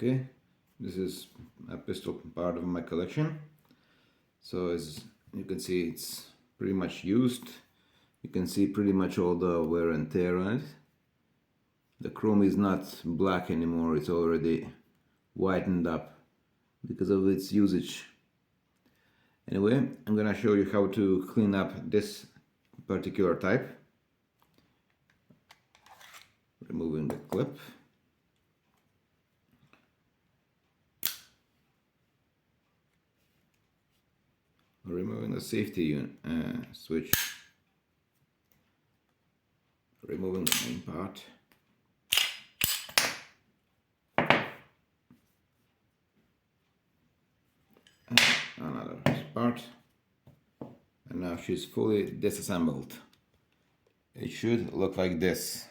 Okay, this is a pistol part of my collection. So as you can see, it's pretty much used. You can see pretty much all the wear and tear on it. The chrome is not black anymore, it's already whitened up because of its usage. Anyway, I'm gonna show you how to clean up this particular type. Removing the clip. Removing the safety switch. Removing the main part. And another part. And now she's fully disassembled. It should look like this.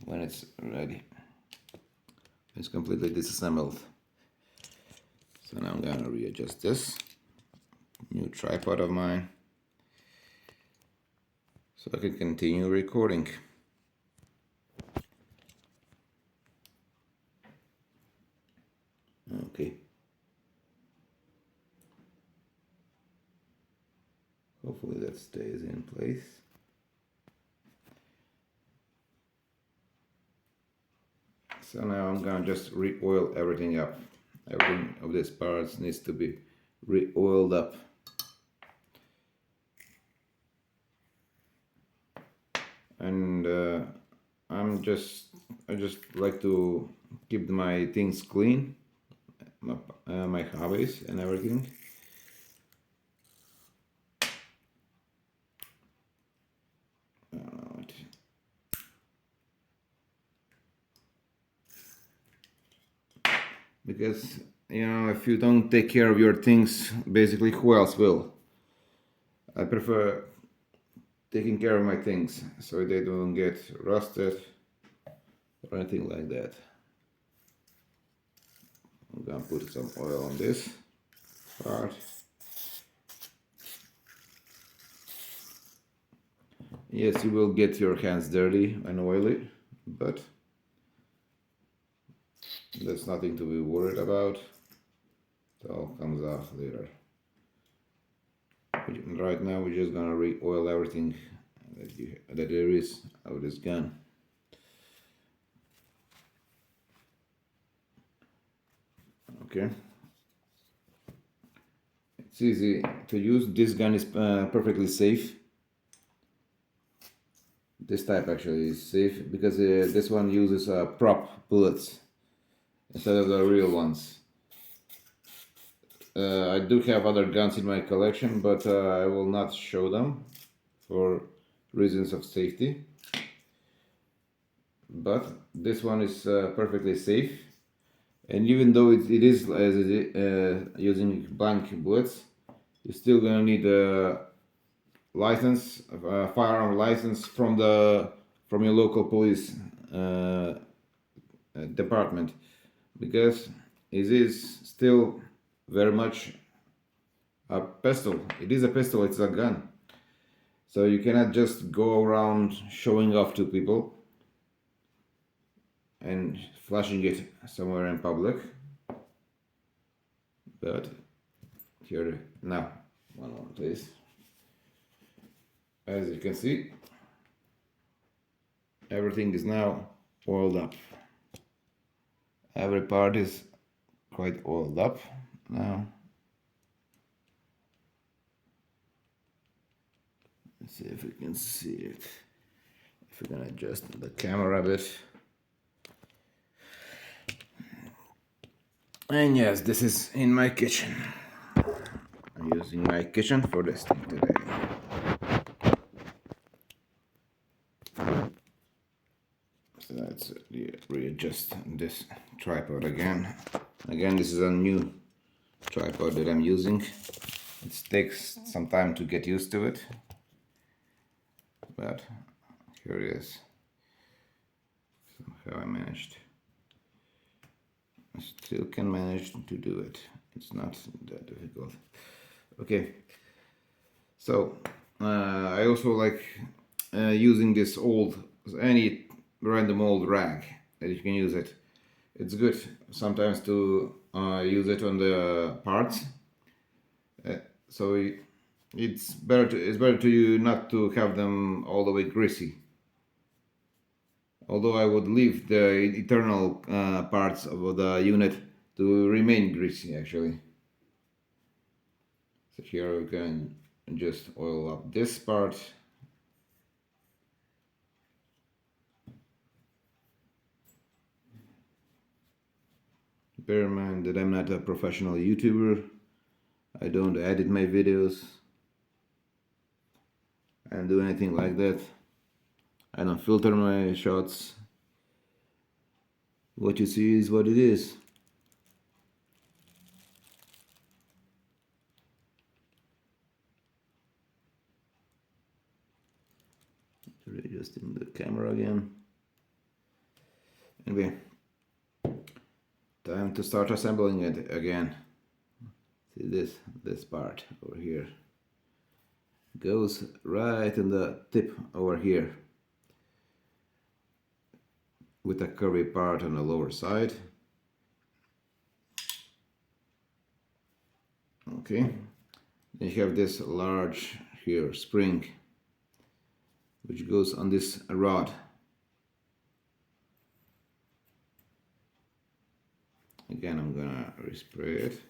When it's ready. It's completely disassembled. So now I'm gonna readjust this. New tripod of mine. So I can continue recording. Okay. Hopefully that stays in place. So now I'm gonna just re-oil everything up. Everything of these parts needs to be re-oiled up. And I just like to keep my things clean, my hobbies and everything. Because, you know, if you don't take care of your things, basically who else will? I prefer taking care of my things so they don't get rusted or anything like that. I'm gonna put some oil on this part. Yes, you will get your hands dirty and oily, but that's nothing to be worried about. It all comes off later. Right now we're just gonna re-oil everything that there is of this gun. Okay. It's easy to use. This gun is perfectly safe. This type actually is safe because this one uses prop bullets instead of the real ones. I do have other guns in my collection, but I will not show them for reasons of safety. But this one is perfectly safe, and even though it is using blank bullets, you're still gonna need a license, firearm license from your local police department, because it is still very much a pistol. It is a pistol, it's a gun. So you cannot just go around showing off to people and flashing it somewhere in public. But here now, one more please. As you can see, everything is now oiled up. Every part is quite oiled up now. Let's see if we can see it. If we're gonna adjust the camera a bit. And yes, this is in my kitchen. I'm using my kitchen for this thing today. So let's readjust this tripod again. Again, this is a new tripod that I'm using. It takes some time to get used to it, but here it is. Somehow I managed. I still can manage to do it. It's not that difficult. Okay. So I also like using this any random old rag that you can use it. It's good sometimes to use it on the parts. So it's better to you not to have them all the way greasy. Although I would leave the internal parts of the unit to remain greasy actually. So here we can just oil up this part. Bear in mind that I'm not a professional YouTuber. I don't edit my videos. I don't do anything like that. I don't filter my shots. What you see is what it is. Readjusting the camera again. Anyway, time to start assembling it again. See this part over here goes right in the tip over here, with a curvy part on the lower side. Okay, then you have this large here spring which goes on this rod. Again, I'm gonna respray it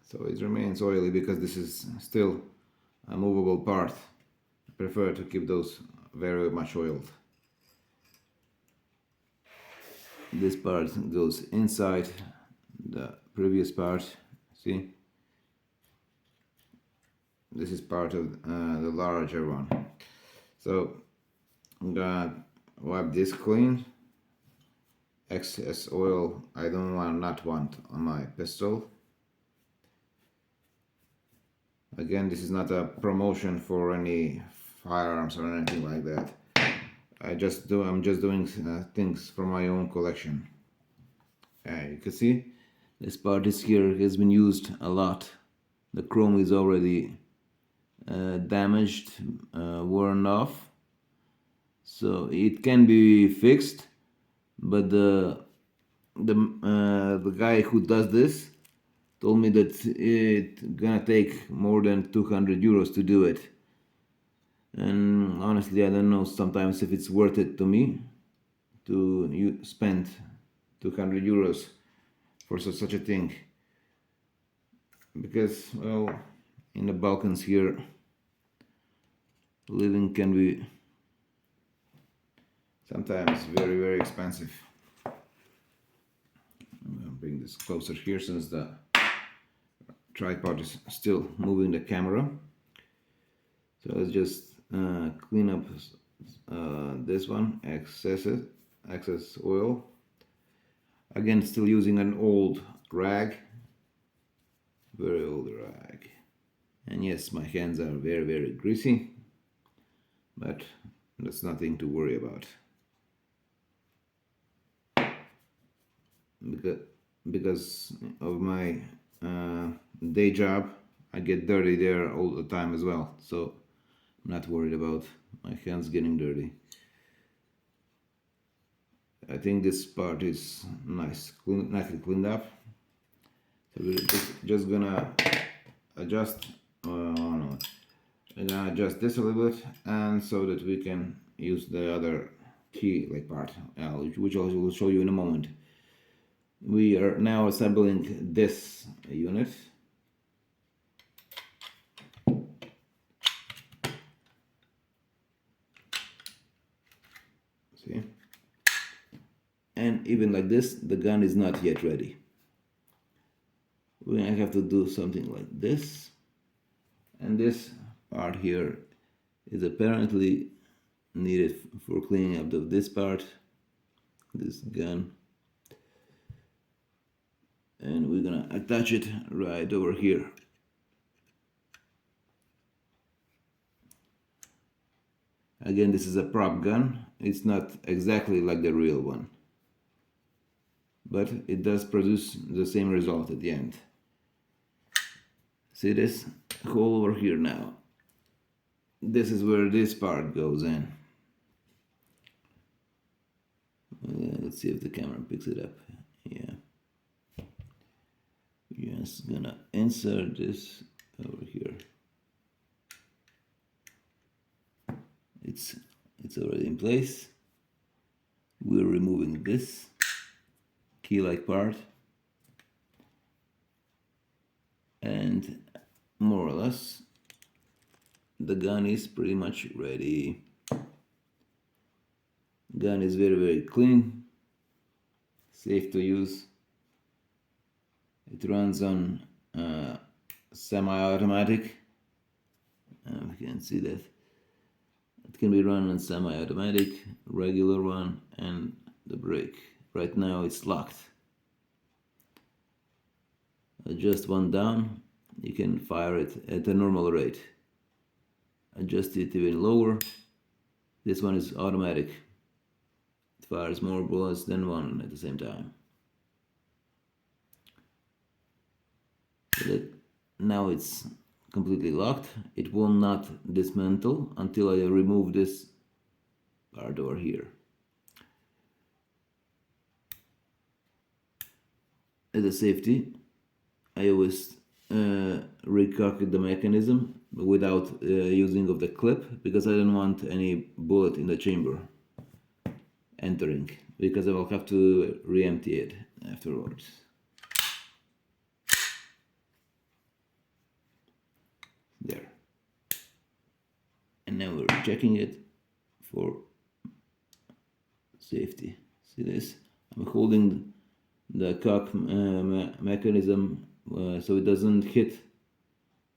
so it remains oily, because this is still a movable part. I prefer to keep those very much oiled. This part goes inside the previous part. See, this is part of the larger one. So I'm gonna wipe this clean. Excess oil I not want on my pistol. Again, this is not a promotion for any firearms or anything like that. I'm just doing things from my own collection. You can see this part here has been used a lot. The chrome is already damaged, worn off, so it can be fixed. But the guy who does this told me that it's gonna take more than 200 euros to do it. And honestly, I don't know sometimes if it's worth it to me to spend 200 euros for such a thing. Because, well, in the Balkans here, living can be sometimes very, very expensive. I'm gonna bring this closer here since the tripod is still moving the camera. So let's just clean up this one, excess oil. Again, still using an old rag, very old rag. And yes, my hands are very, very greasy, but that's nothing to worry about. Because of my day job, I get dirty there all the time as well, so I'm not worried about my hands getting dirty. I think this part is nicely cleaned up. So we're just gonna adjust. I'm gonna adjust this a little bit, and so that we can use the other key part, which I will show you in a moment. We are now assembling this unit. See? And even like this, the gun is not yet ready. We're gonna have to do something like this. And this part here is apparently needed for cleaning up this part, this gun. And we're gonna attach it right over here. Again, this is a prop gun. It's not exactly like the real one, but it does produce the same result at the end. See this hole over here now? this is where this part goes in. Let's see if the camera picks it up. Yeah. Just gonna insert this over here. It's already in place. We're removing this key-like part, and more or less the gun is pretty much ready. Gun is very clean, safe to use. It runs on semi-automatic. You can see that it can be run on semi-automatic, regular one, and the brake. Right now it's locked. Adjust one down, you can fire it at a normal rate. Adjust it even lower. This one is automatic. It fires more bullets than one at the same time. Now it's completely locked. It will not dismantle until I remove this part over here. As a safety, I always recock the mechanism without using of the clip, because I don't want any bullet in the chamber entering, because I will have to re-empty it afterwards. There. And now we're checking it for safety. See this? I'm holding the cock mechanism so it doesn't hit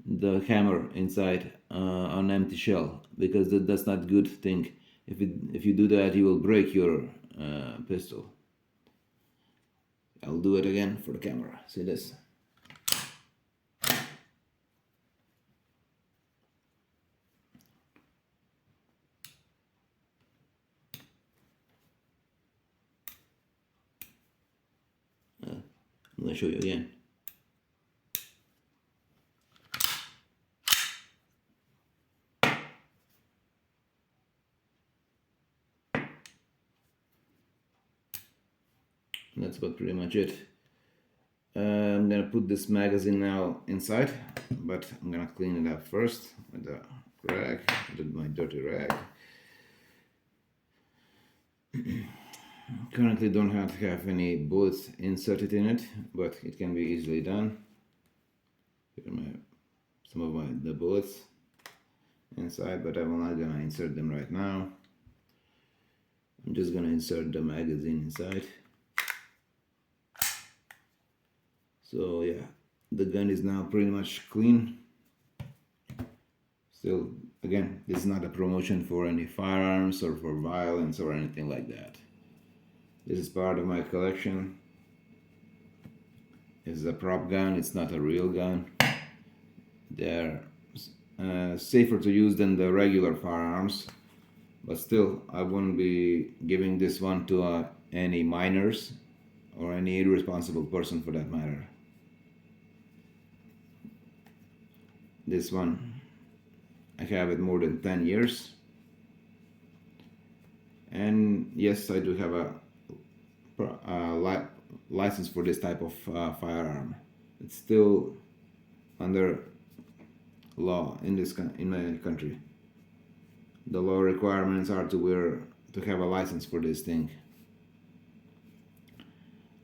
the hammer inside an empty shell, because that's not a good thing. If you do that, you will break your pistol. I'll do it again for the camera. See this? I'm going to show you again. And that's about pretty much it. I'm going to put this magazine now inside, but I'm going to clean it up first with the rag, with my dirty rag. Currently don't have any bullets inserted in it, but it can be easily done. Here are some of the bullets inside, but I'm not gonna insert them right now. I'm just gonna insert the magazine inside. So yeah, the gun is now pretty much clean. Still, again, this is not a promotion for any firearms or for violence or anything like that. This is part of my collection. It's a prop gun, it's not a real gun. They're safer to use than the regular firearms, but still, I wouldn't be giving this one to any minors or any irresponsible person for that matter. This one, I have it more than 10 years. And yes, I do have a license for this type of firearm. It's still under law in my country. The law requirements are to have a license for this thing.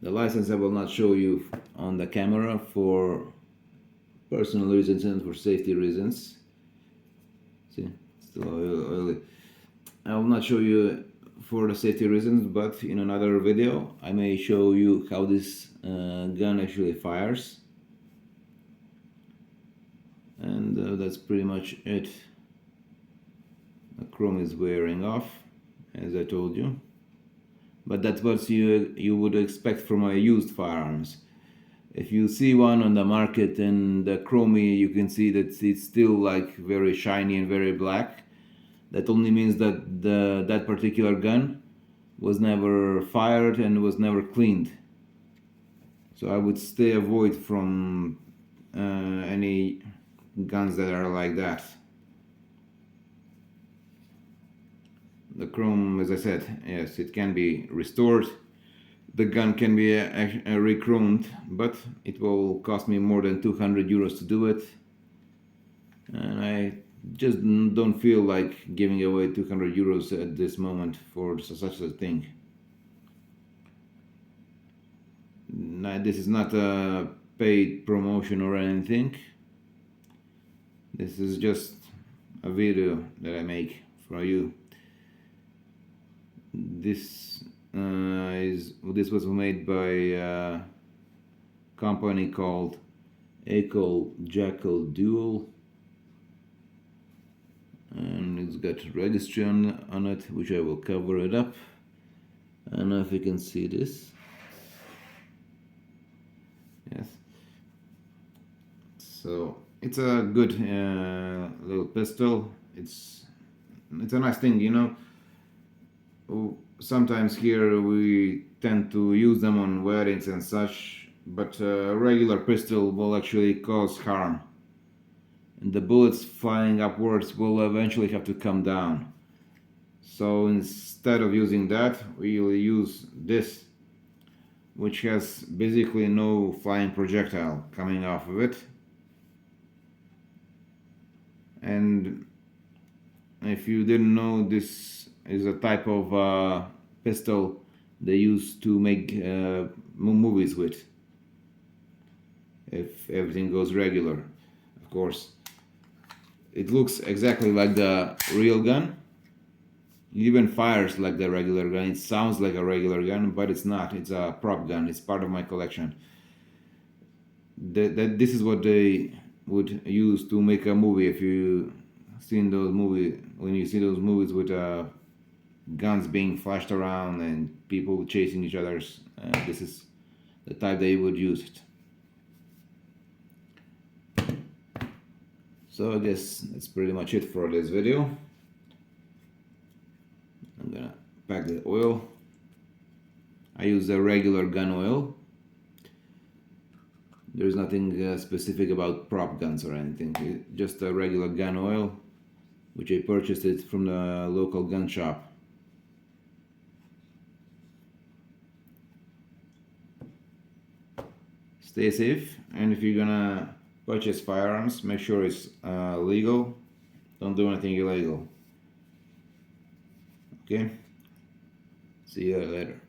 The license I will not show you on the camera for personal reasons and for safety reasons. See, still oily. I will not show you for the safety reasons, but in another video I may show you how this gun actually fires. And that's pretty much it. The chrome is wearing off, as I told you, but that's what you would expect from a used firearms. If you see one on the market and the chrome, you can see that it's still like very shiny and very black. That only means that that particular gun was never fired and was never cleaned. So I would stay avoid from any guns that are like that. The chrome, as I said, yes, it can be restored. The gun can be re-chromed, but it will cost me more than 200 euros to do it. And I just don't feel like giving away 200 euros at this moment for such a thing. This is not a paid promotion or anything. This is just a video that I make for you. This was made by a company called Ekol Jackal Dual, and it's got registry on it, which I will cover it up. I don't know if you can see this. Yes. So it's a good little pistol. It's a nice thing, you know. Sometimes here we tend to use them on weddings and such, but a regular pistol will actually cause harm, and the bullets flying upwards will eventually have to come down. So instead of using that, we'll use this, which has basically no flying projectile coming off of it. And if you didn't know, this is a type of pistol they use to make movies with, if everything goes regular, of course. It looks exactly like the real gun. It even fires like the regular gun. It sounds like a regular gun, but it's not. It's a prop gun. It's part of my collection. This is what they would use to make a movie. If you seen those movies, when you see those movies with guns being flashed around and people chasing each other, this is the type they would use it. So I guess that's pretty much it for this video. I'm gonna pack the oil. I use a regular gun oil. There's nothing specific about prop guns or anything. Just a regular gun oil, which I purchased it from the local gun shop. Stay safe, and if you're gonna purchase firearms, make sure it's legal. Don't do anything illegal. Okay? See you later.